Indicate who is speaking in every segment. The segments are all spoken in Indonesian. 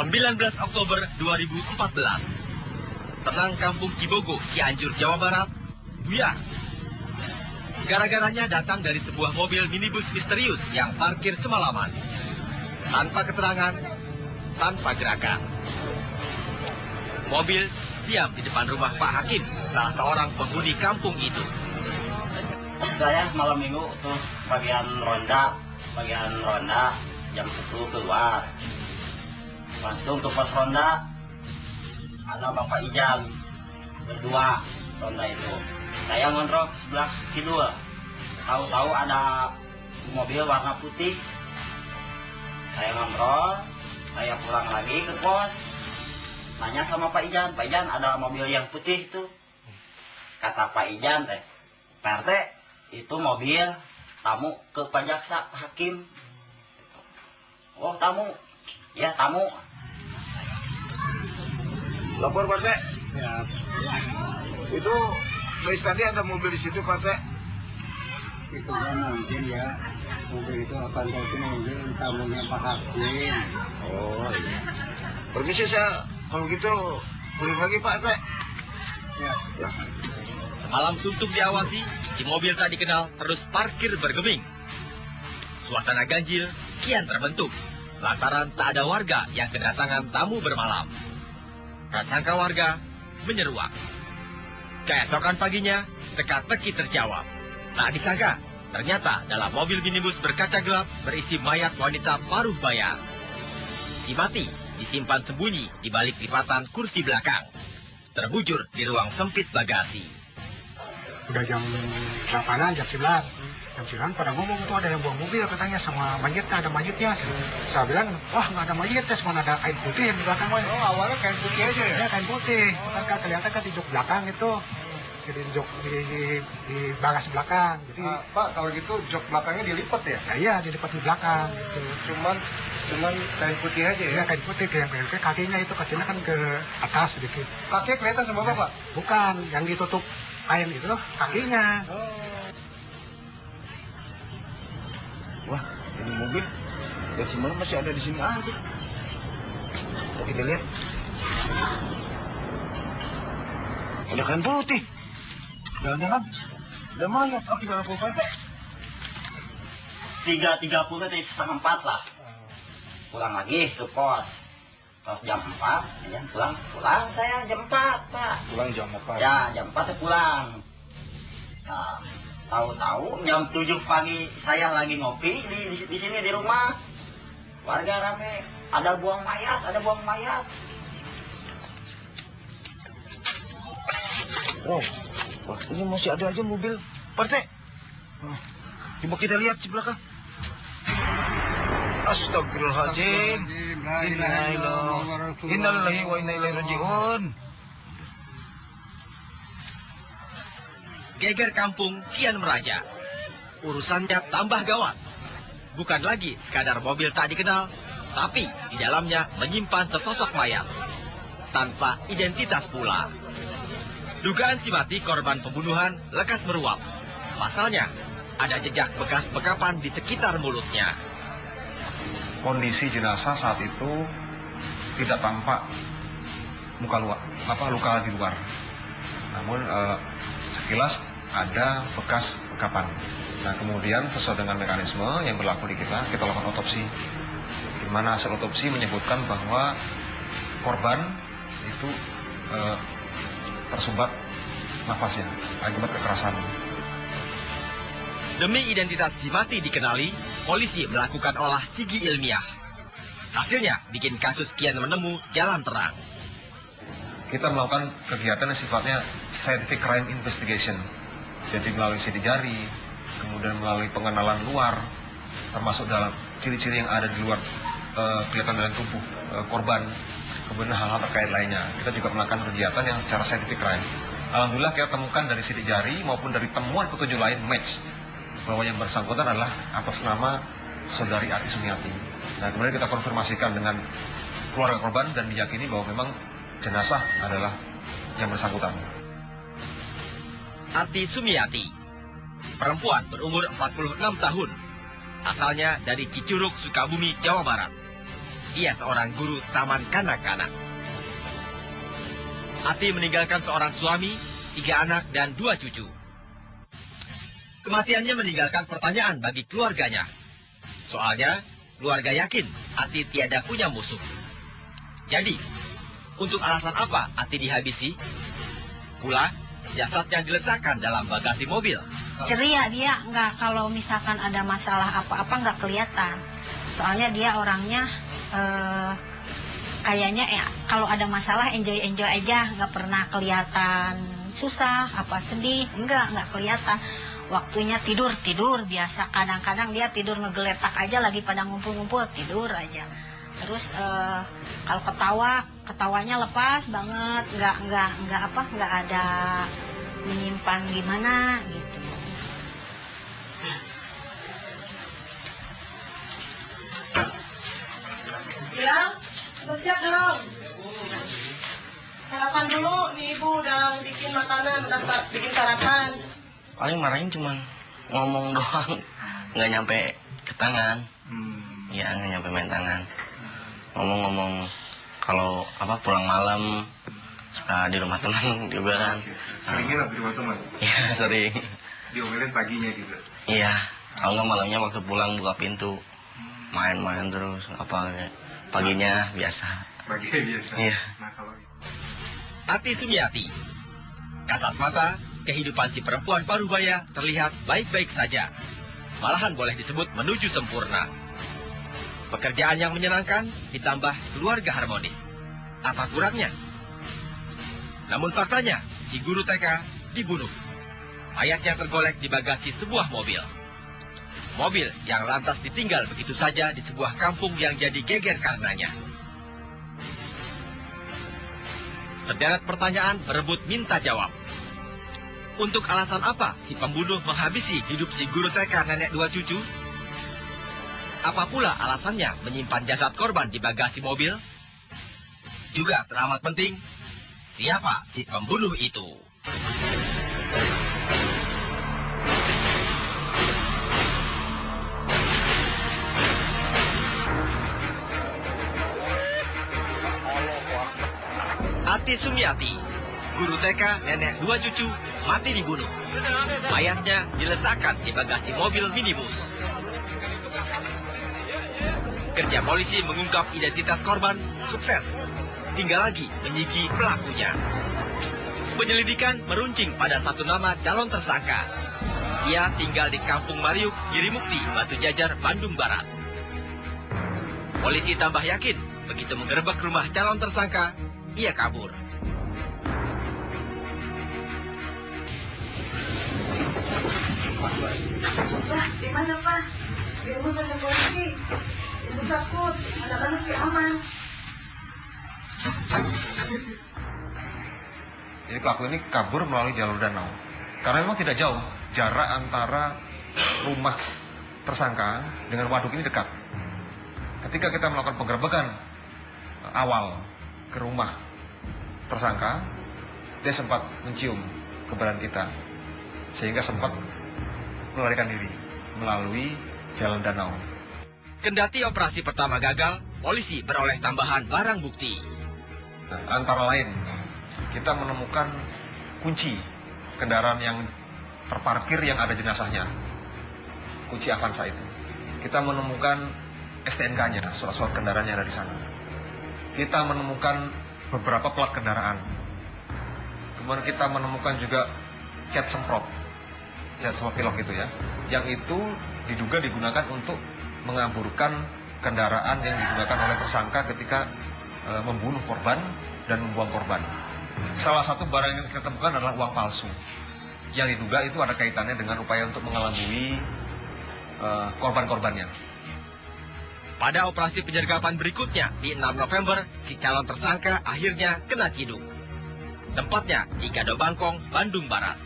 Speaker 1: 19 Oktober 2014. Tenang Kampung Cibogo, Cianjur, Jawa Barat, buyar. Gara-garanya datang dari sebuah mobil minibus misterius yang parkir semalaman. Tanpa keterangan, tanpa gerakan. Mobil diam di depan rumah Pak Hakim, salah seorang penghuni kampung itu.
Speaker 2: Saya malam minggu tuh bagian ronda jam 10 keluar. Langsung ke pos ronda, ada Bapak Ijan berdua ronda itu. Saya ngontrol ke sebelah kidul. Tahu-tahu ada mobil warna putih. Saya ngontrol, saya pulang lagi ke pos. Nanya sama Pak Ijan, Pak Ijan ada mobil yang putih itu. Kata Pak Ijan teh, Pak RT, itu mobil tamu ke Pak Jaksa Hakim. Oh tamu, ya tamu.
Speaker 3: Lapor Pak Sek.
Speaker 4: Ya,
Speaker 3: Itu tadi ada mobil di situ Pak Sek.
Speaker 4: itu kan mungkin ya, mobil itu akan itu mobil tamunya Pak Hakim.
Speaker 3: Oh iya. Permisi saya, kalau gitu pulang lagi Pak Sek.
Speaker 4: Ya,
Speaker 1: Semalam suntuk diawasi, si mobil tak dikenal terus parkir bergeming. Suasana ganjil kian terbentuk, lantaran tak ada warga yang kedatangan tamu bermalam. Prasangka warga menyeruak. Keesokan paginya, teka-teki terjawab. Tak disangka, ternyata dalam mobil minibus berkaca gelap berisi mayat wanita paruh baya. Si mati disimpan sembunyi di balik lipatan kursi belakang, terbujur di ruang sempit bagasi.
Speaker 5: Udah jam 8-an, jam 9. Jam 9 pada ngomong tuh ada yang buang mobil katanya sama mayitnya, ada mayitnya. Saya bilang, wah nggak ada mayit, cuma ada kain putih yang di belakang.
Speaker 4: oh awalnya kain putih aja ya?
Speaker 5: Ya kain putih, kan kelihatan kan di jok belakang itu. Jadi di jok di bagas belakang. Jadi
Speaker 4: Pak, kalau gitu jok belakangnya dilipat ya?
Speaker 5: ya, iya dilipat di belakang. Gitu.
Speaker 4: Cuman kain putih aja ya?
Speaker 5: Ya kain putih yang kakinya itu kakinya kan ke atas sedikit.
Speaker 4: Kakinya kelihatan sama Bapak?
Speaker 5: Bukan, yang ditutup kain itu kakinya.
Speaker 3: Wah, ini mobil dari semalam masih ada di sini aja. Coba kita lihat. Ada kain putih. Jangan-jangan ada mayat. Oh, kita lakukan Pak.
Speaker 2: 3.30 dari setengah 4 lah. Pulang lagi ke pos. Pas jam 4, ya, pulang saya jam 4, Pak.
Speaker 3: Pulang jam 4.
Speaker 2: Ya, jam 4 saya pulang. Nah, tahu-tahu jam 7 pagi saya lagi ngopi di sini di rumah. Warga rame, ada buang mayat.
Speaker 3: Oh, wah, ini masih ada aja mobil partai. Nah, coba kita lihat di belakang. Astagfirullahaladzim. Innalillahi wa inna ilaihi raji'un.
Speaker 1: Geger kampung kian meraja. Urusannya tambah gawat. Bukan lagi sekadar mobil tak dikenal, tapi di dalamnya menyimpan sesosok mayat. Tanpa identitas pula. Dugaan si mati korban pembunuhan lekas meruap. Pasalnya, ada jejak bekas bekapan di sekitar mulutnya.
Speaker 6: Kondisi jenazah saat itu tidak tampak luka di luar. Namun sekilas ada bekas bekapan. Nah kemudian sesuai dengan mekanisme yang berlaku di kita lakukan otopsi. Di mana hasil otopsi menyebutkan bahwa korban itu tersumbat nafasnya akibat kekerasan.
Speaker 1: Demi identitas si mati dikenali, polisi melakukan olah sigi ilmiah. Hasilnya bikin kasus kian menemu jalan terang.
Speaker 6: Kita melakukan kegiatan yang sifatnya scientific crime investigation. Jadi melalui sidik jari, kemudian melalui pengenalan luar, termasuk dalam ciri-ciri yang ada di luar kelihatan dalam tubuh korban, kemudian hal-hal terkait lainnya. Kita juga melakukan kegiatan yang secara scientific crime. Alhamdulillah kita temukan dari sidik jari maupun dari temuan petunjuk lain match bahwa yang bersangkutan adalah atas nama saudari Ati Sumiati. Nah kemudian kita konfirmasikan dengan keluarga korban dan diyakini bahwa memang jenazah adalah yang bersangkutan.
Speaker 1: Ati Sumiati, perempuan berumur 46 tahun, asalnya dari Cicurug, Sukabumi, Jawa Barat. ia seorang guru taman kanak-kanak. Ati meninggalkan seorang suami, 3 anak, dan 2 cucu. Kematiannya meninggalkan pertanyaan bagi keluarganya. Soalnya, keluarga yakin Ati tiada punya musuh. Jadi, untuk alasan apa Ati dihabisi? Pula, jasadnya diletakkan dalam bagasi mobil.
Speaker 7: Ceria dia, nggak, kalau misalkan ada masalah apa-apa nggak kelihatan. Soalnya dia orangnya kayaknya kalau ada masalah enjoy aja, nggak pernah kelihatan susah apa sedih, nggak kelihatan. Waktunya tidur biasa, kadang-kadang dia tidur ngegeletak aja, lagi pada ngumpul-ngumpul tidur aja. Terus kalau ketawanya lepas banget, nggak ada menyimpan gimana gitu.
Speaker 8: Bilang, udah siap belum? Sarapan dulu, nih ibu udah bikin makanan, udah bikin sarapan.
Speaker 2: Paling marahin cuman ngomong doang, nggak nyampe ke tangan. Iya, nggak nyampe main tangan. Ngomong-ngomong kalau pulang malam suka di rumah teman juga kan.
Speaker 6: Sering nginep di rumah teman?
Speaker 2: Iya, sering.
Speaker 6: Diomelin paginya gitu?
Speaker 2: Iya, kalau nggak malamnya waktu pulang buka pintu, main-main terus paginya biasa.
Speaker 6: Paginya biasa?
Speaker 2: Iya.
Speaker 6: Nah, kalau
Speaker 1: Ati Sumiati. Kasat mata, kehidupan si perempuan parubaya terlihat baik-baik saja. Malahan boleh disebut menuju sempurna. Pekerjaan yang menyenangkan ditambah keluarga harmonis. Apa kurangnya? Namun faktanya, si guru TK dibunuh. Mayatnya tergolek di bagasi sebuah mobil. Mobil yang lantas ditinggal begitu saja di sebuah kampung yang jadi geger karenanya. Sederet pertanyaan berebut minta jawab. Untuk alasan apa si pembunuh menghabisi hidup si guru TK nenek 2 cucu? Apa pula alasannya menyimpan jasad korban di bagasi mobil? Juga teramat penting, siapa si pembunuh itu? Ati Sumiati, guru TK nenek 2 cucu, mati dibunuh. Mayatnya diletakkan di bagasi mobil minibus. Kerja polisi mengungkap identitas korban sukses. Tinggal lagi menyigi pelakunya. Penyelidikan meruncing pada satu nama calon tersangka. Ia tinggal di Kampung Mariuk, Girimukti, Batu Jajar, Bandung Barat. Polisi tambah yakin, begitu menggerebek rumah calon tersangka, ia kabur.
Speaker 8: Wah, di mana Pak? Di rumah ada polisi. Ibu takut, anak-anak sih aman.
Speaker 6: Jadi pelaku ini kabur melalui jalur danau. Karena memang tidak jauh jarak antara rumah tersangka dengan waduk ini dekat. Ketika kita melakukan penggerebekan awal ke rumah tersangka, dia sempat mencium keberadaan kita, sehingga sempat melarikan diri melalui jalan danau.
Speaker 1: Kendati operasi pertama gagal, polisi beroleh tambahan barang bukti.
Speaker 6: Nah, antara lain, kita menemukan kunci kendaraan yang terparkir yang ada jenazahnya, kunci Avanza itu. Kita menemukan STNK-nya, surat-surat kendaraan yang ada di sana. Kita menemukan beberapa plat kendaraan. Kemudian kita menemukan juga cat semprot pilok itu ya, yang itu diduga digunakan untuk mengaburkan kendaraan yang digunakan oleh tersangka ketika membunuh korban dan membuang korban. Salah satu barang yang kita temukan adalah uang palsu, yang diduga itu ada kaitannya dengan upaya untuk mengelabui korban-korbannya.
Speaker 1: Pada operasi penyergapan berikutnya di 6 November, si calon tersangka akhirnya kena ciduk. Tempatnya di Gado Bangkong, Bandung Barat.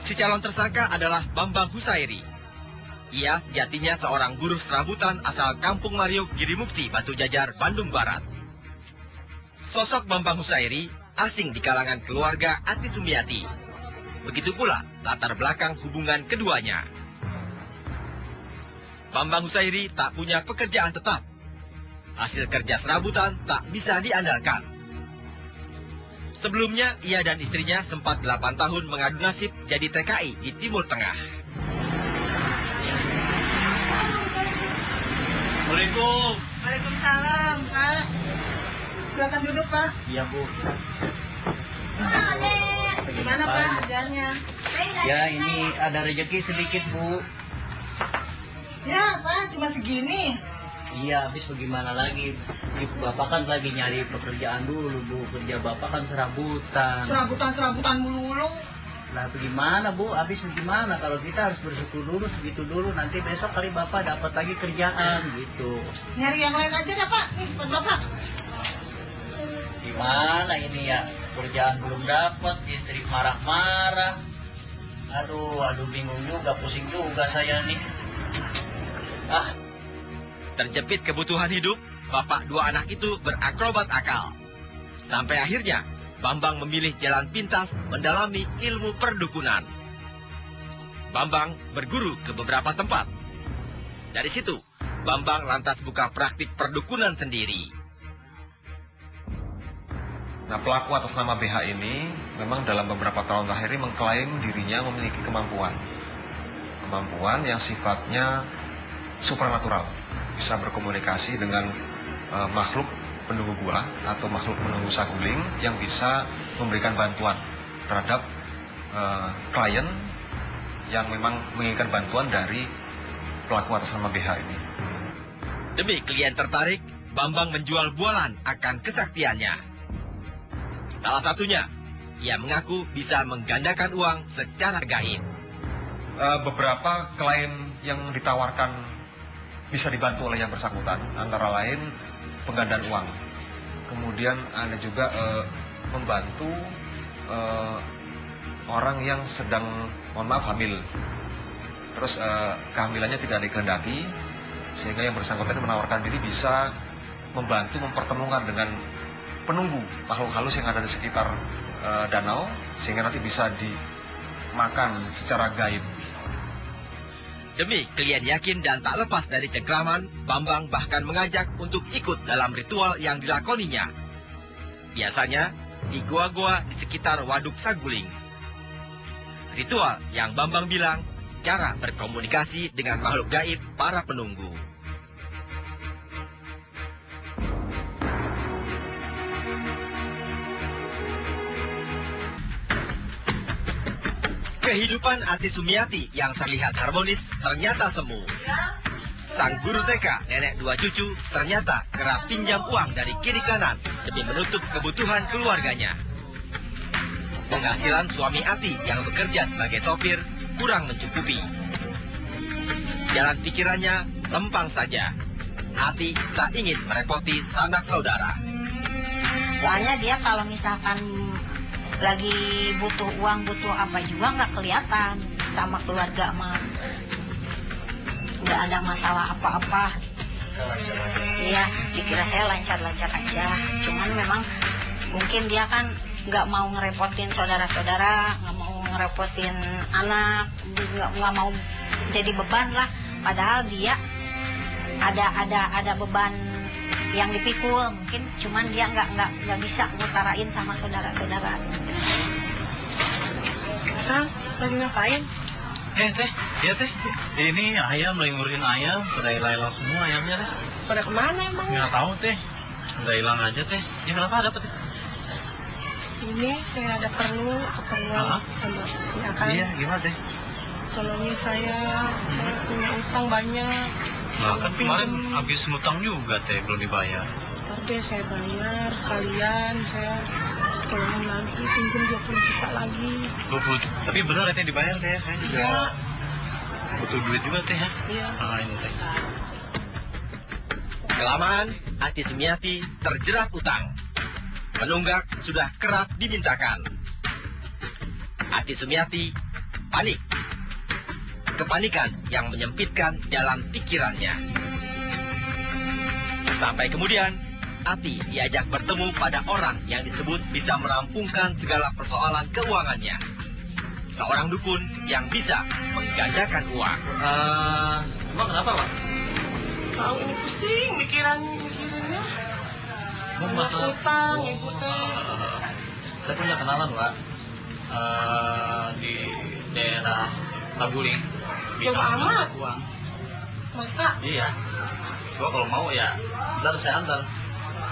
Speaker 1: Si calon tersangka adalah Bambang Husairi. Ia sejatinya seorang buruh serabutan asal Kampung Mariuk, Girimukti, Batu Jajar, Bandung Barat. Sosok Bambang Husairi asing di kalangan keluarga Ati Sumiati. Begitu pula latar belakang hubungan keduanya. Bambang Husairi tak punya pekerjaan tetap. Hasil kerja serabutan tak bisa diandalkan. Sebelumnya, ia dan istrinya sempat 8 tahun mengadu nasib jadi TKI di Timur Tengah.
Speaker 2: Assalamualaikum.
Speaker 8: Waalaikumsalam, Pak. Silakan duduk, Pak.
Speaker 2: Iya, Bu.
Speaker 8: Gimana, Pak, kerjanya?
Speaker 2: Ya, ini ada rezeki sedikit, Bu.
Speaker 8: Ya, Pak, cuma segini.
Speaker 2: Iya, habis bagaimana lagi? Bapak kan lagi nyari pekerjaan dulu, Bu. Kerja Bapak kan serabutan.
Speaker 8: Serabutan melulu.
Speaker 2: Lah bagaimana, Bu? Habis bagaimana? Kalau kita harus bersyukur dulu, segitu dulu. Nanti besok kali Bapak dapat lagi kerjaan, gitu.
Speaker 8: Nyari yang lain aja dah, Pak. Nih, buat Bapak.
Speaker 2: Gimana ini ya? Kerjaan belum dapat, istri marah-marah. Aduh, bingung juga, pusing juga saya nih.
Speaker 1: Terjepit kebutuhan hidup, bapak 2 anak itu berakrobat akal. Sampai akhirnya, Bambang memilih jalan pintas mendalami ilmu perdukunan. Bambang berguru ke beberapa tempat. Dari situ, Bambang lantas buka praktik perdukunan sendiri.
Speaker 6: Nah, pelaku atas nama BH ini memang dalam beberapa tahun terakhir ini mengklaim dirinya memiliki kemampuan yang sifatnya supranatural, bisa berkomunikasi dengan makhluk penunggu gua atau makhluk penunggu saguling yang bisa memberikan bantuan terhadap klien yang memang menginginkan bantuan dari pelaku atas nama BH ini.
Speaker 1: Demi klien tertarik, Bambang menjual bualan akan kesaktiannya. Salah satunya, ia mengaku bisa menggandakan uang secara gaib.
Speaker 6: Beberapa klien yang ditawarkan bisa dibantu oleh yang bersangkutan, antara lain penggandaan uang. Kemudian ada juga membantu orang yang sedang, mohon maaf, hamil. Terus kehamilannya tidak dikehendaki, sehingga yang bersangkutan menawarkan diri bisa membantu mempertemukan dengan penunggu makhluk halus yang ada di sekitar danau, sehingga nanti bisa dimakan secara gaib.
Speaker 1: Demi klien yakin dan tak lepas dari cengkraman, Bambang bahkan mengajak untuk ikut dalam ritual yang dilakoninya. Biasanya di goa-goa di sekitar Waduk Saguling. Ritual yang Bambang bilang cara berkomunikasi dengan makhluk gaib para penunggu. Kehidupan Ati Sumiati yang terlihat harmonis ternyata semu. Sang guru TK, nenek 2 cucu, ternyata kerap pinjam uang dari kiri kanan demi menutup kebutuhan keluarganya. Penghasilan suami Ati yang bekerja sebagai sopir kurang mencukupi. Jalan pikirannya lempang saja. Ati tak ingin merepoti sanak saudara.
Speaker 7: Soalnya dia kalau misalkan lagi butuh uang, butuh apa juga nggak kelihatan sama keluarga mah. Nggak ada masalah apa-apa. Iya, dikira saya lancar-lancar aja. Cuman memang mungkin dia kan nggak mau ngerepotin saudara-saudara, nggak mau ngerepotin anak, nggak mau jadi beban lah. Padahal dia ada beban yang dipikul, mungkin cuman dia nggak bisa ngutarain sama saudara-saudara.
Speaker 8: Kang, lagi ngapain?
Speaker 9: Teh, iya teh. Ini ayam lagi ngurusin ayam, pada hilang semua ayamnya teh.
Speaker 8: Pada kemana emang?
Speaker 9: Nggak tahu teh, udah hilang aja teh. Ini kenapa ada apa teh?
Speaker 8: Ini saya ada keperluan sama si Akang.
Speaker 9: Iya, gimana teh?
Speaker 8: Tolongin saya punya utang banyak.
Speaker 9: Nah, kan kemarin habis ngutang juga teh, belum dibayar.
Speaker 8: Ntar deh saya bayar sekalian, saya tolongin lagi, pinjam 20 juta lagi.
Speaker 9: 20 juta. Tapi benar teh dibayar teh, saya juga
Speaker 8: Iya.
Speaker 9: butuh duit juga teh ya.
Speaker 8: Iya.
Speaker 9: Nah, ini teh.
Speaker 1: Kelamaan, Ati Sumiati terjerat utang. Penunggak sudah kerap dimintakan. Ati Sumiati panik. Kepanikan yang menyempitkan jalan pikirannya. Sampai kemudian, Ati diajak bertemu pada orang yang disebut bisa merampungkan segala persoalan keuangannya. Seorang dukun yang bisa menggandakan uang.
Speaker 9: Emang kenapa, Pak?
Speaker 10: Tahu ini pusing mikirannya.
Speaker 9: Mau masalah
Speaker 10: Utang, ibu teh.
Speaker 9: Saya punya kenalan, Pak. Di daerah Saguling.
Speaker 10: Jauh amat.
Speaker 9: Uang.
Speaker 10: Masa?
Speaker 9: Iya. Gua kalau mau ya, ntar saya antar.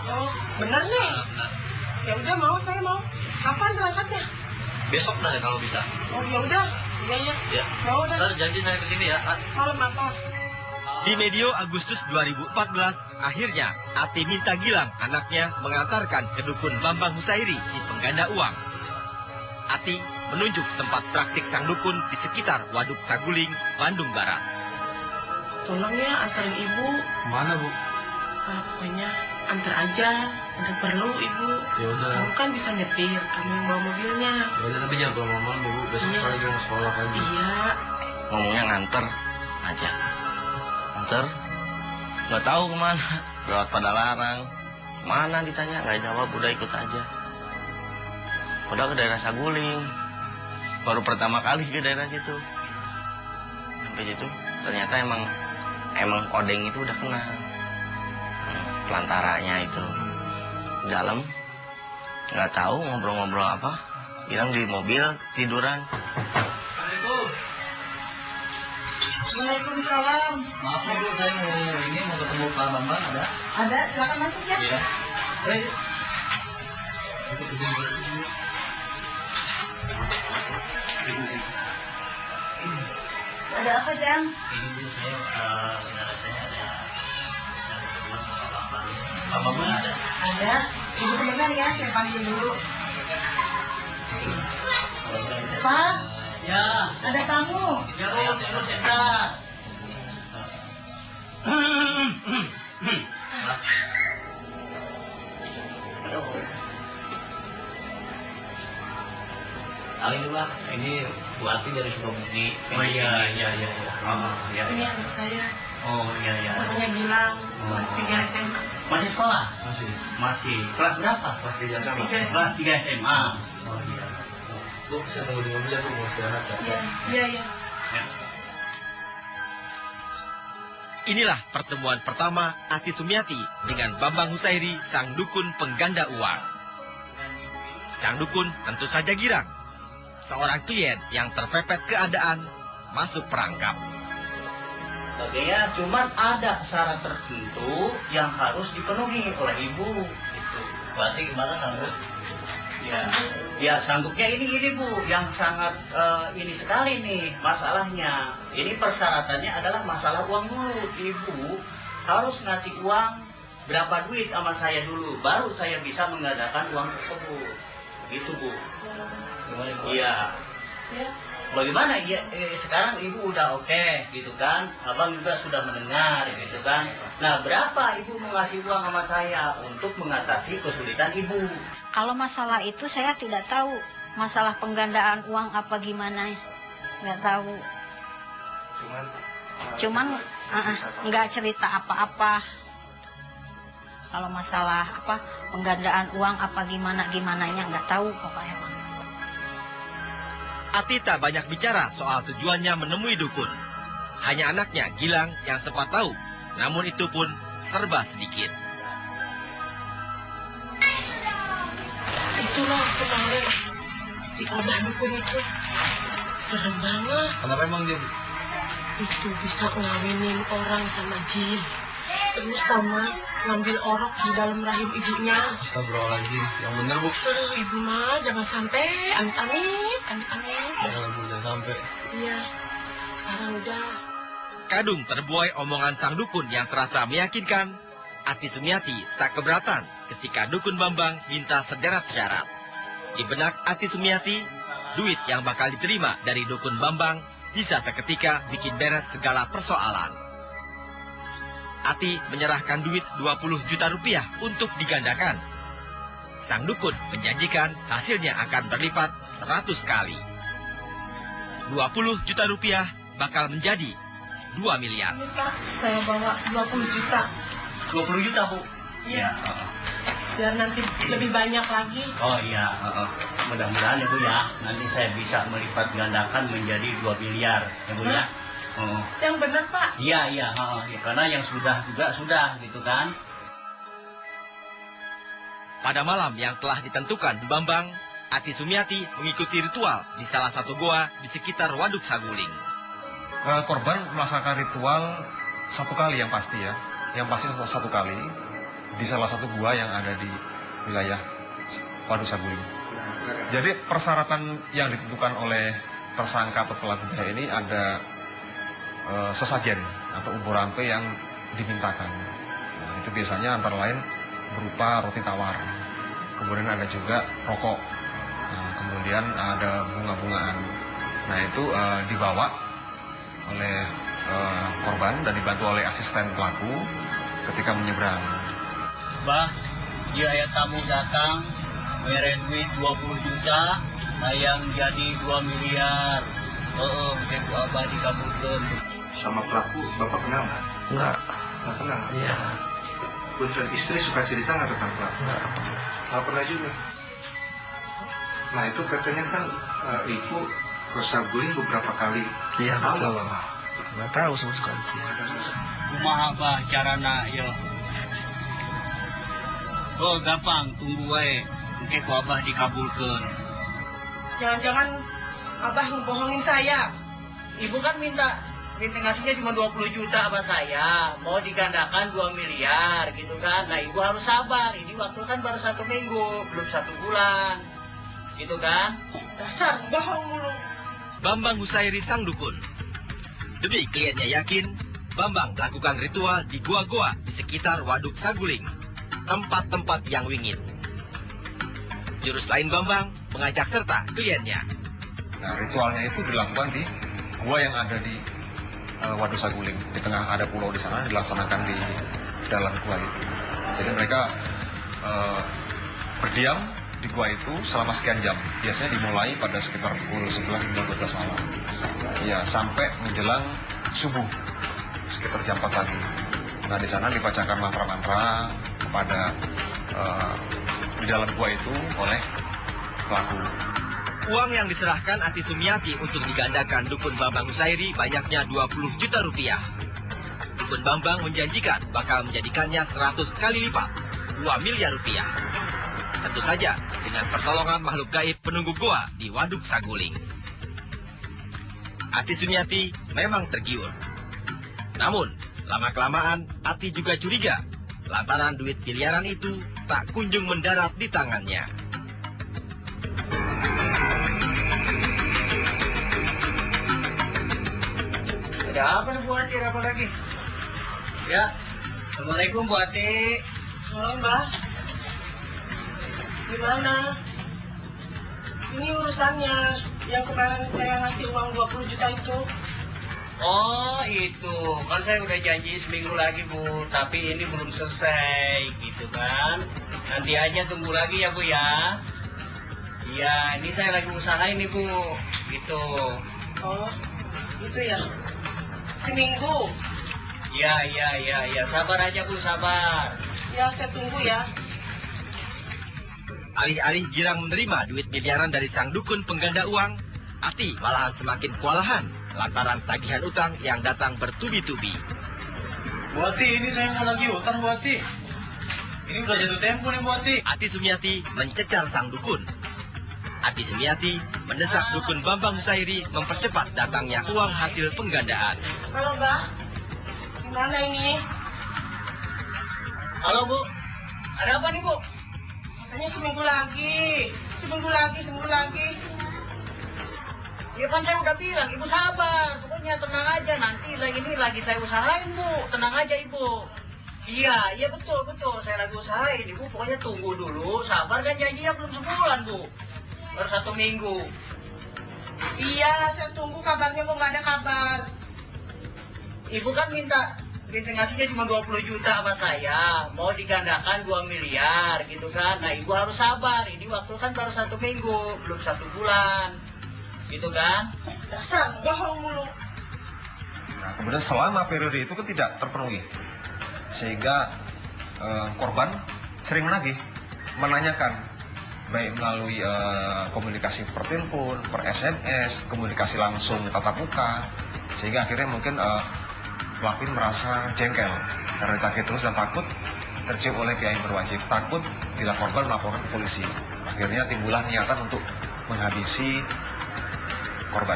Speaker 10: Oh, bener nih.
Speaker 9: Nah,
Speaker 10: Ya udah mau, saya mau. Kapan berangkatnya?
Speaker 9: besok dah ya kalau bisa.
Speaker 10: Oh, ya udah. Iya.
Speaker 9: Ya.
Speaker 10: Mau dah.
Speaker 9: Ntar janji saya kesini ya, Pak.
Speaker 10: Malam apa?
Speaker 1: Di medio Agustus 2014, akhirnya Ati minta Gilang, anaknya, mengantarkan ke dukun Bambang Husairi, si pengganda uang. Ati menunjuk tempat praktik sang dukun di sekitar Waduk Saguling, Bandung Barat.
Speaker 10: Tolong ya antarin ibu.
Speaker 9: Mana, Bu?
Speaker 10: Pokoknya antar aja. Udah perlu ibu.
Speaker 9: Ya udah.
Speaker 10: Kamu kan bisa nyetir. Kamu yang bawa mobilnya.
Speaker 9: Ya udah, tapi jangan pulang malam, Bu. Besok
Speaker 10: Iya.
Speaker 9: sore juga mau sekolah kan.
Speaker 10: Iya.
Speaker 2: Ngomongnya nganter aja. Nganter? Nggak tahu kemana. Lewat pada larang. Mana ditanya nggak jawab, udah ikut aja. Udah ke daerah Saguling. Baru pertama kali ke daerah situ. Sampai situ ternyata emang odeng itu udah kenal. Pelantaranya itu dalam nggak tahu ngobrol-ngobrol apa. Hilang di mobil tiduran.
Speaker 8: Waalaikumsalam.
Speaker 9: Maaf Bu, saya mau ketemu Pak Bambang, ada?
Speaker 8: Ada, silakan masuk ya.
Speaker 9: Iya. Baik.
Speaker 8: Ada apa, Jang?
Speaker 9: Ini Bu, saya saudara saya ada yang ketemu sama Bambang. Pak Bambang ada?
Speaker 8: Ada. Ibu sebentar ya, saya panggil dulu. Pak,
Speaker 9: Ya.
Speaker 8: ada tamu.
Speaker 9: Ya Bu, sebentar. Kali ini Pak, ini Bu Ati dari Sukabumi.
Speaker 2: Oh iya.
Speaker 10: Ini anak saya.
Speaker 2: Oh iya.
Speaker 10: Namanya Gilang. Kelas 3 SMA.
Speaker 2: Masih sekolah?
Speaker 9: Masih.
Speaker 2: Kelas berapa?
Speaker 9: Kelas 3 sama.
Speaker 2: Kelas 3 SMA.
Speaker 9: Oh iya. Bu, saya tunggu di mobil ya Bu, mau istirahat ya.
Speaker 10: Iya.
Speaker 1: Inilah pertemuan pertama Ati Sumiati dengan Bambang Husairi, sang dukun pengganda uang. Sang dukun tentu saja girang. Seorang klien yang terpepet keadaan masuk perangkap.
Speaker 2: Sebagainya, cuman ada syarat tertentu yang harus dipenuhi oleh ibu. Gitu.
Speaker 9: Bu Ati gimana sanggup?
Speaker 2: Ya sanggupnya ini Bu, yang sangat ini sekali nih masalahnya. Ini persyaratannya adalah masalah uang dulu. Ibu harus ngasih uang berapa duit sama saya dulu, baru saya bisa mengadakan uang tersebut. Gitu Bu.
Speaker 9: Gimana Bu?
Speaker 2: Iya. Bagaimana ya, sekarang ibu udah oke gitu kan, abang juga sudah mendengar gitu kan. Nah berapa ibu mau ngasih uang sama saya untuk mengatasi kesulitan ibu?
Speaker 7: Kalau masalah itu saya tidak tahu. Masalah penggandaan uang apa gimana, nggak tahu. Cuman nggak cerita apa-apa. Kalau masalah apa penggandaan uang apa gimananya nggak tahu pokoknya.
Speaker 1: Ati tak banyak bicara soal tujuannya menemui dukun. Hanya anaknya Gilang yang sempat tahu, namun itu pun serba sedikit.
Speaker 10: Itulah kemarin si abah dukun itu serem banget.
Speaker 9: Kenapa emang dia?
Speaker 10: Itu bisa ngawinin orang sama jin, terus sama ngambil orok di dalam rahim ibunya.
Speaker 9: Astagfirullahaladzim, yang bener Bu.
Speaker 10: Aduh, ibu mah jangan sampai amit-amit.
Speaker 9: Jangan Bu, jangan sampai.
Speaker 10: Iya, sekarang udah.
Speaker 1: Kadung terbuai omongan sang dukun yang terasa meyakinkan, Ati Sumiati tak keberatan ketika dukun Bambang minta sederet syarat. Di benak Ati Sumiati, duit yang bakal diterima dari dukun Bambang bisa seketika bikin beres segala persoalan. Ati menyerahkan duit 20 juta rupiah untuk digandakan. Sang dukun menjanjikan hasilnya akan berlipat 100 kali. 20 juta rupiah bakal menjadi 2 miliar.
Speaker 10: Ini Kak, saya bawa 20 juta.
Speaker 2: 20 juta Bu?
Speaker 10: Iya. Biar nanti lebih banyak lagi.
Speaker 2: Oh iya, mudah-mudahan ya Bu ya, nanti saya bisa melipat gandakan menjadi 2 miliar ya Bu ya.
Speaker 9: Oh.
Speaker 10: Yang benar Pak.
Speaker 2: Iya, ya, karena yang sudah juga sudah gitu kan.
Speaker 1: Pada malam yang telah ditentukan Bambang, Ati Sumiati mengikuti ritual di salah satu goa di sekitar Waduk Saguling.
Speaker 6: Korban melaksanakan ritual satu kali yang pasti ya. Yang pasti satu kali di salah satu gua yang ada di wilayah Waduk Saguling. Jadi persyaratan yang ditentukan oleh tersangka atau pelaku ini ada sesajen atau umur rampe yang dimintakan. Nah, itu biasanya antara lain berupa roti tawar. Kemudian ada juga rokok. Nah, kemudian ada bunga-bungaan. Nah, itu dibawa oleh korban dan dibantu oleh asisten pelaku ketika menyeberang.
Speaker 2: Bah, dia ya tamu datang, bayar duit 20 juta, sayang jadi 2 miliar. Itu abah dikabulkan.
Speaker 3: Sama pelaku Bapak kenal nggak?
Speaker 11: Enggak.
Speaker 3: Nggak kenal?
Speaker 11: Iya.
Speaker 3: Untuk istri suka cerita nggak tentang pelaku? Nggak pernah juga. Nah itu katanya kan ibu ke Saguling beberapa kali.
Speaker 11: Iya,
Speaker 3: tahu
Speaker 11: betul.
Speaker 3: nggak?
Speaker 11: Nggak tahu sama sekali.
Speaker 2: Kumaha abah carana yo. Oh gampang, tunggu wae. Mungkin ku abah dikabulkan.
Speaker 10: Jangan-jangan Abah ngebohongin saya.
Speaker 2: Ibu kan minta ngasihnya cuma 20 juta abah saya. Mau digandakan 2 miliar gitu kan. Nah ibu harus sabar. Ini waktu kan baru 1 minggu, belum 1 bulan. Gitu kan.
Speaker 10: Dasar bohong mulu.
Speaker 1: Bambang Husairi sang dukun. Demi kliennya yakin, Bambang melakukan ritual di goa-goa di sekitar Waduk Saguling, tempat-tempat yang wingit. Jurus lain Bambang mengajak serta kliennya.
Speaker 6: Nah, ritualnya itu dilakukan di gua yang ada di Waduk Saguling. Di tengah ada pulau di sana, dilaksanakan di dalam gua itu. Jadi mereka berdiam di gua itu selama sekian jam. Biasanya dimulai pada sekitar pukul 11 hingga 12 malam. Ya, sampai menjelang subuh sekitar jam 4 pagi. Nah, di sana dibacakan mantra-mantra kepada di dalam gua itu oleh pelaku.
Speaker 1: Uang yang diserahkan Ati Sumiati untuk digandakan dukun Bambang Husairi banyaknya 20 juta rupiah. Dukun Bambang menjanjikan bakal menjadikannya 100 kali lipat, 2 miliar rupiah. Tentu saja dengan pertolongan makhluk gaib penunggu goa di Waduk Saguling. Ati Sumiati memang tergiur. Namun, lama-kelamaan Ati juga curiga lantaran duit miliaran itu tak kunjung mendarat di tangannya.
Speaker 2: Ada apa nih Bu Ati, apa lagi? Ya, Assalamualaikum Bu Ati.
Speaker 10: Halo Mbak. Gimana? Ini urusannya yang kemarin saya ngasih uang 20 juta itu.
Speaker 2: Oh itu, kan saya udah janji seminggu lagi Bu, tapi ini belum selesai gitu kan. Nanti aja tunggu lagi ya Bu ya. Iya, ini saya lagi usahain nih Bu, gitu.
Speaker 10: Oh, gitu ya. Seminggu.
Speaker 2: Ya, sabar aja Bu, sabar.
Speaker 10: Ya, saya tunggu ya.
Speaker 1: Alih-alih girang menerima duit miliaran dari sang dukun pengganda uang, Ati malahan semakin kewalahan lantaran tagihan utang yang datang bertubi-tubi.
Speaker 9: Bu Ati, ini saya mau lagi utang Bu Ati. Ini udah jatuh tempo nih Bu Ati.
Speaker 1: Ati Sumiati mencecar sang dukun. Ati Sumiati mendesak dukun Bambang Husairi mempercepat datangnya uang hasil penggandaan.
Speaker 10: Halo Mbak, gimana ini?
Speaker 2: Halo Bu, ada apa nih Bu?
Speaker 10: Katanya seminggu lagi.
Speaker 2: Ya kan saya udah bilang, Ibu sabar, pokoknya tenang aja, nanti ini lagi saya usahain Bu, tenang aja Ibu. Iya betul, saya lagi usahain Ibu, pokoknya tunggu dulu, sabar kan janjinya belum sebulan Bu, baru 1 minggu.
Speaker 10: Iya, saya tunggu kabarnya kok nggak ada kabar.
Speaker 2: Ibu kan minta ngasihnya cuma 20 juta sama saya, mau digandakan 2 miliar gitu kan. Nah Ibu harus sabar, ini waktu kan baru 1 minggu, belum 1 bulan. Gitu kan?
Speaker 10: Dasar bohong mulu.
Speaker 6: Nah, kemudian selama periode itu kan tidak terpenuhi, sehingga korban sering menagih, menanyakan, baik melalui komunikasi per telepon, per SMS, komunikasi langsung tatap muka, Sehingga akhirnya mungkin pelaku ini merasa jengkel karena ditagih terus dan takut tercium oleh pihak yang berwajib, takut bila korban melaporkan ke polisi. Akhirnya timbullah niatan untuk menghabisi korban.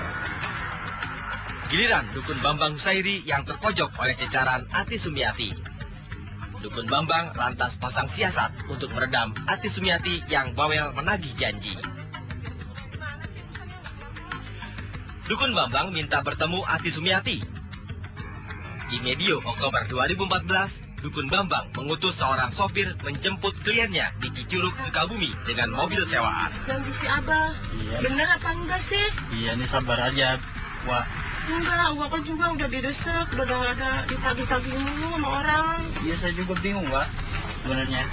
Speaker 1: Giliran Dukun Bambang Husairi yang terpojok oleh cecaran Ati Sumiati. Dukun Bambang lantas pasang siasat untuk meredam Ati Sumiati yang bawel menagih janji. Dukun Bambang minta bertemu Ati Sumiati. Di medio Oktober 2014, Dukun Bambang mengutus seorang sopir menjemput kliennya di Cicurug, Sukabumi dengan mobil sewaan.
Speaker 10: Janji si Abah.
Speaker 9: Iya.
Speaker 10: Bener apa enggak sih?
Speaker 9: Iya, ini sabar aja, Wak.
Speaker 10: Enggak, Wak kan juga udah didesak, udah ada ditagih-tagih mulu sama orang.
Speaker 9: Iya, saya juga bingung, Wak, sebenarnya.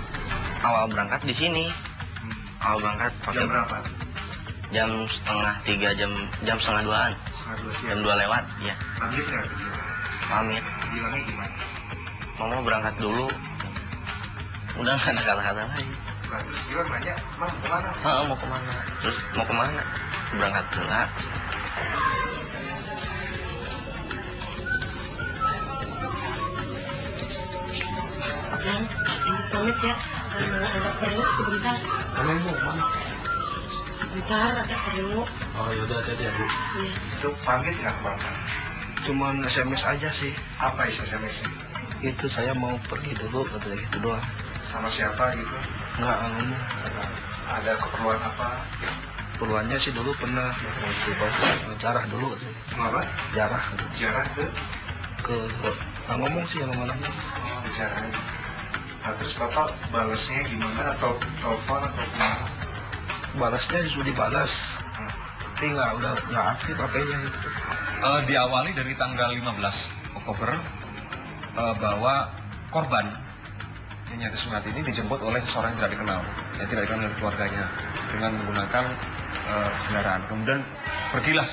Speaker 2: Awal berangkat di sini. Awal berangkat
Speaker 3: Jam berapa?
Speaker 2: jam setengah 3, jam setengah 2-an. Jam 2 lewat, ya.
Speaker 3: Pamit nggak?
Speaker 2: Pamit.
Speaker 3: Bilangnya gimana?
Speaker 2: Mama berangkat dulu. Udah nggak ada kata-kata lagi.
Speaker 3: Nah, terus dia nanya, Mam kemana?
Speaker 2: Mau kemana? Terus mau kemana? Berangkat pula.
Speaker 10: Bang, ini pamit ya. Karena ada perlu sebentar.
Speaker 3: Kamu mau kemana?
Speaker 10: Sebentar, ada perlu.
Speaker 9: Oh, yaudah, hati-hati ya, Bu.
Speaker 10: Iya.
Speaker 3: Itu pamit nggak ke Bapak?
Speaker 11: Cuman SMS aja sih.
Speaker 3: Apa isi SMS-nya?
Speaker 11: Itu saya mau pergi dulu, katanya gitu doang.
Speaker 3: Sama siapa gitu?
Speaker 11: Nggak ngomong.
Speaker 3: Ada keperluan apa?
Speaker 11: Keperluannya sih dulu pernah waktu pas jarah dulu, katanya.
Speaker 3: Apa?
Speaker 11: Jarah
Speaker 3: Ziarah
Speaker 11: ke nggak ngomong sih yang mana.
Speaker 3: Ziarah. Nah, terus Bapak balasnya gimana? Atau telepon atau gimana?
Speaker 11: Balasnya sudah dibalas, tapi udah nggak aktif HP-nya gitu.
Speaker 6: Diawali dari tanggal 15 Oktober bahwa korban Nyati Sumiati ini dijemput oleh seseorang yang tidak dikenal, yang tidak dikenal dari keluarganya, dengan menggunakan kendaraan. Kemudian pergilah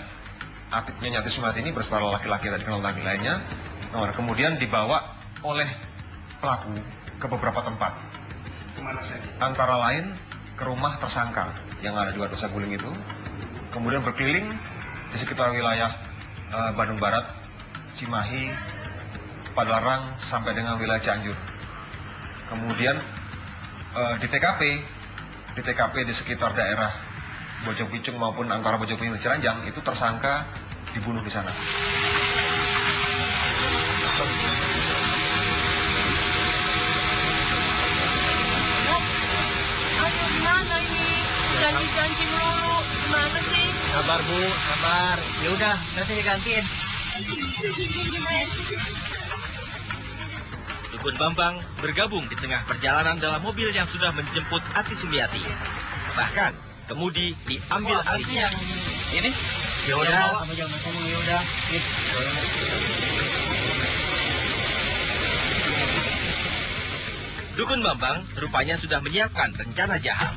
Speaker 6: Nyati Sumiati ini bersama laki-laki yang tidak dikenal lagi lainnya. Kemudian dibawa oleh pelaku ke beberapa tempat.
Speaker 3: Kemana saja?
Speaker 6: Antara lain ke rumah tersangka yang ada di Waduk Saguling itu. Kemudian berkeliling di sekitar wilayah Bandung Barat, Cimahi, Padalarang sampai dengan wilayah Cianjur. Kemudian di TKP di sekitar daerah Bojong Picung maupun antara Bojong Picung dan Ciranjang itu tersangka dibunuh di sana.
Speaker 10: Aduh, gimana ini? Janji-janji melulu. Gimana sih?
Speaker 9: Sabar, Bu, sabar. Ya udah, nanti digantiin.
Speaker 1: Dukun Bambang bergabung di tengah perjalanan dalam mobil yang sudah menjemput Ati Sumiati. Bahkan, kemudi diambil alihnya.
Speaker 9: Ini? Ya udah, sama jangan ngomong, ya udah.
Speaker 1: Dukun Bambang rupanya sudah menyiapkan rencana jahat.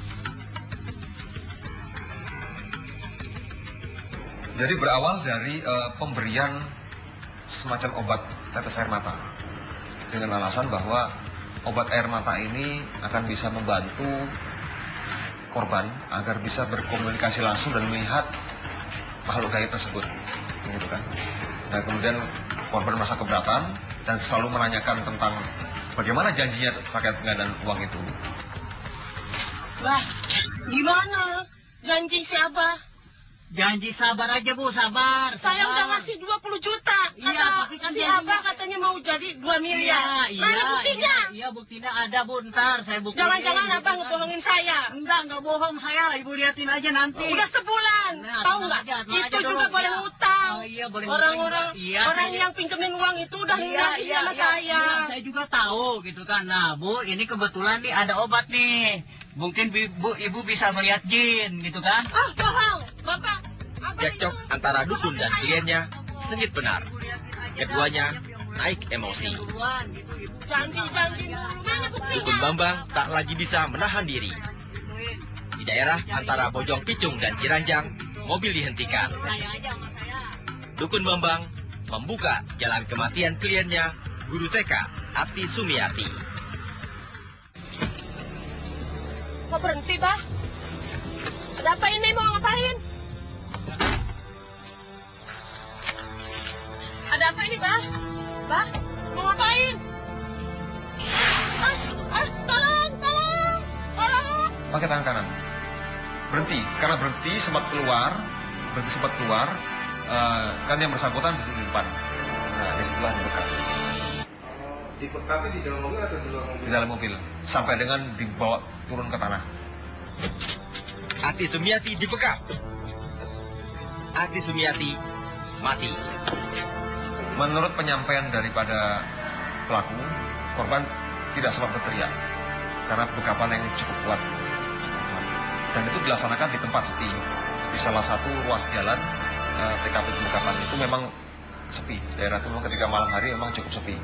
Speaker 6: Jadi berawal dari pemberian semacam obat tetes air mata dengan alasan bahwa obat air mata ini akan bisa membantu korban agar bisa berkomunikasi langsung dan melihat makhluk gaib tersebut, gitu kan. Nah, kemudian korban merasa keberatan dan selalu menanyakan tentang bagaimana janjinya terkait pengadaan uang itu.
Speaker 10: Wah, gimana? Janji si Abah?
Speaker 9: Janji sabar aja, Bu, sabar.
Speaker 10: Saya udah ngasih 20 juta.
Speaker 9: Iya,
Speaker 10: Kata
Speaker 9: tapi kan
Speaker 10: si
Speaker 9: janjinya-
Speaker 10: Abah katanya mau jadi 2 miliar. Mana buktinya?
Speaker 9: Iya, buktinya ada, Bu. Ntar saya buktiin.
Speaker 10: Jangan-jangan Abah ngebohongin saya.
Speaker 9: Enggak bohong saya. Ibu liatin aja nanti.
Speaker 10: Udah sebulan.
Speaker 9: Nah,
Speaker 10: Tahu
Speaker 9: tenang
Speaker 10: nggak?
Speaker 9: aja, tenang
Speaker 10: Itu
Speaker 9: aja
Speaker 10: juga
Speaker 9: dulu.
Speaker 10: boleh
Speaker 9: Ya.
Speaker 10: ngutang.
Speaker 9: Oh, iya, boleh
Speaker 10: Orang-orang
Speaker 9: ngutang. Iya,
Speaker 10: orang
Speaker 9: saya-
Speaker 10: yang pinjemin uang itu udah nagih sama saya.
Speaker 9: Iya, saya juga tahu gitu kan. Nah, Bu, ini kebetulan nih ada obat nih. Mungkin Ibu bisa melihat jin gitu kan.
Speaker 10: Ah, bohong. Bapak. Abah
Speaker 1: Cekcok
Speaker 10: itu-
Speaker 1: antara dukun dan kliennya sengit benar. Keduanya naik emosi.
Speaker 10: Janji-janji mulu. Mana buktinya?
Speaker 1: Dukun Bambang tak lagi bisa menahan diri. Di daerah antara Bojong Picung dan Ciranjang, mobil dihentikan. Dukun Bambang membuka jalan kematian kliennya, guru TK Ati Sumiati.
Speaker 10: Kok berhenti, Bah? Ada apa ini? Mau ngapain? Ada apa ini, Bah? Bah, mau ngapain? Tolong!
Speaker 6: Pakai tangan kanan. Berhenti, karena berhenti sempat keluar, kan yang bersangkutan duduk di depan. Nah, disitulah dibekat.
Speaker 3: Tapi di dalam mobil atau di luar mobil?
Speaker 6: Di dalam mobil, sampai dengan dibawa turun ke tanah.
Speaker 1: Ati Sumiati dibekap. Ati Sumiati mati.
Speaker 6: Menurut penyampaian daripada pelaku, korban tidak sempat berteriak karena bekapan yang cukup kuat. Dan itu dilaksanakan di tempat sepi. Di salah satu ruas jalan TKP bekapan itu memang sepi. Daerah itu memang ketika malam hari memang cukup sepi.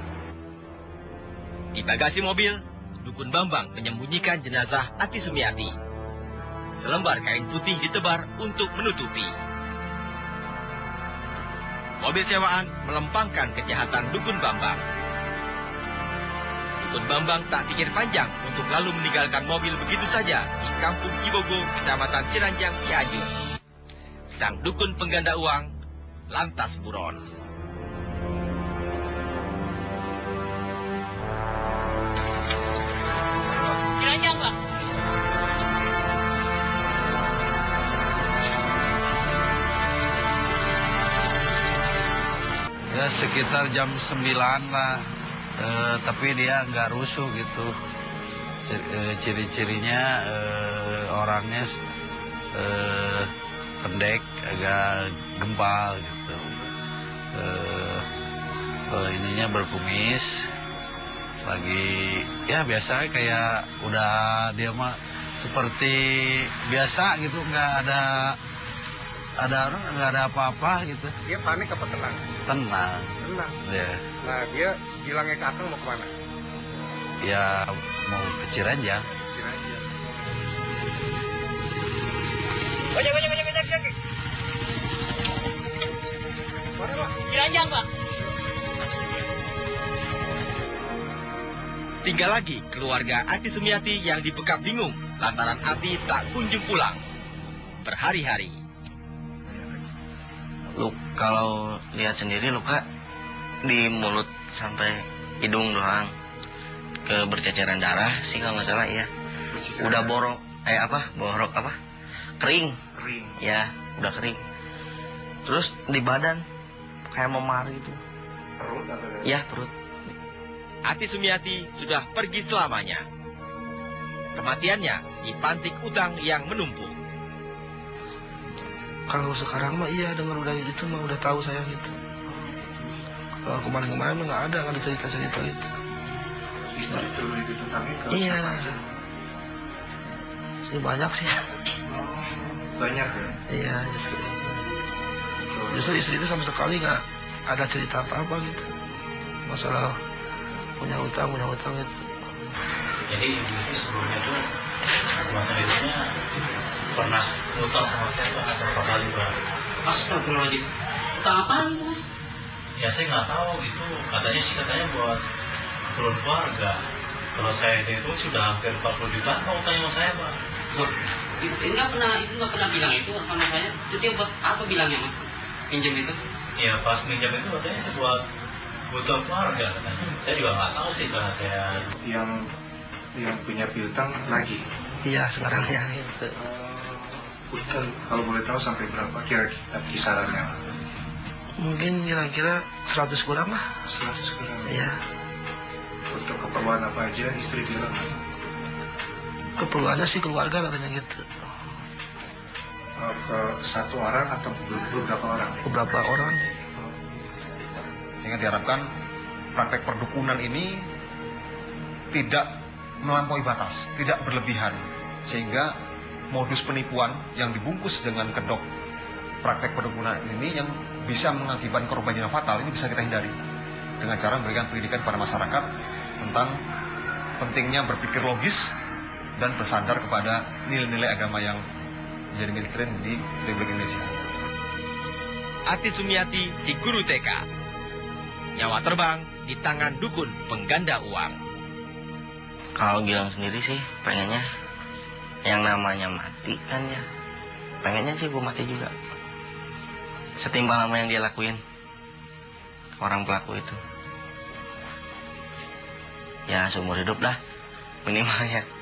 Speaker 1: Di bagasi mobil, Dukun Bambang menyembunyikan jenazah Ati Sumiati. Selembar kain putih ditebar untuk menutupi. Mobil sewaan melempangkan kejahatan Dukun Bambang. Dukun Bambang tak pikir panjang untuk lalu meninggalkan mobil begitu saja di Kampung Cibogo, Kecamatan Ciranjang, Cianjur. Sang dukun pengganda uang lantas buron.
Speaker 10: Ciranjang, Pak.
Speaker 11: Ya sekitar jam 9 lah. Tapi dia nggak rusuh gitu. Ciri-cirinya orangnya pendek, agak gempal gitu. Ininya berkumis, lagi ya biasa kayak udah dia mah seperti biasa gitu, nggak ada orang, nggak ada apa-apa gitu.
Speaker 5: Dia panik apa tenang?
Speaker 11: Tenang.
Speaker 5: Tenang.
Speaker 11: Ya.
Speaker 5: Nah, dia bilangnya ke Akang mau kemana?
Speaker 11: Ya mau ke Ciranjang.
Speaker 5: Ciranjang.
Speaker 10: Ojek. Ciranjang, Pak.
Speaker 1: Tinggal lagi keluarga Ati Sumiati yang dibekap bingung lantaran Ati tak kunjung pulang. Berhari-hari.
Speaker 2: Lu kalau lihat sendiri luka di mulut sampai hidung doang, ke berceceran darah sih kalau nggak salah ya. Udah borok kering ya, udah kering. Terus di badan kayak memar gitu.
Speaker 3: Perut atau
Speaker 2: Ya perut.
Speaker 1: Ati Sumiati sudah pergi selamanya. Kematiannya dipantik utang yang menumpuk.
Speaker 11: Kalau sekarang mah iya, dengan udah itu mah udah tahu saya gitu. Kalau kemarin-kemarin mah nggak ada cerita-cerita itu.
Speaker 3: istri itu lebih utangnya ke
Speaker 11: Iya.
Speaker 3: siapa aja?
Speaker 11: Sih banyak sih.
Speaker 3: Banyak ya?
Speaker 11: Iya, justru istri itu sama sekali nggak ada cerita apa-apa gitu. Masalah punya utang gitu.
Speaker 12: Jadi ibu itu sebelumnya tuh masa hidupnya pernah ngutang sama saya tuh ada berapa kali, Pak.
Speaker 9: Astagfirullahaladzim. Utang apaan itu, Mas?
Speaker 12: Ya saya nggak tahu, itu katanya buat keluarga. Kalau saya itu sudah hampir 40 juta Pak utangnya sama saya, Pak.
Speaker 9: Loh, itu nggak pernah bilang itu sama saya. Itu dia buat apa bilangnya, Mas? Pinjam itu?
Speaker 12: Ya pas minjam itu katanya sih buat butuh keluarga katanya. Saya juga nggak tahu sih karena saya
Speaker 3: yang punya piutang lagi.
Speaker 11: Iya, sekarang ya gitu.
Speaker 3: Kalau boleh tahu sampai berapa kira-kira kisarannya?
Speaker 11: Mungkin kira-kira 100 kurang lah.
Speaker 3: 100 kurang.
Speaker 11: Iya.
Speaker 3: Untuk keperluan apa aja istri bilang?
Speaker 11: Keperluannya sih keluarga katanya gitu.
Speaker 3: Ke satu orang atau beberapa orang?
Speaker 11: Beberapa orang.
Speaker 6: Sehingga diharapkan praktek perdukunan ini tidak melampaui batas, tidak berlebihan, sehingga modus penipuan yang dibungkus dengan kedok praktek perdukunan ini yang bisa mengakibatkan korban jiwa fatal ini bisa kita hindari dengan cara memberikan pendidikan kepada masyarakat tentang pentingnya berpikir logis dan bersandar kepada nilai-nilai agama yang menjadi mainstream di Republik Indonesia.
Speaker 1: Ati Sumiati, si guru TK. Nyawa terbang di tangan dukun pengganda uang.
Speaker 2: Kalau Gilang sendiri sih pengennya yang namanya mati kan ya. Pengennya sih gue mati juga. Setimbang sama yang dia lakuin. orang pelaku itu. Ya seumur hidup dah minimalnya.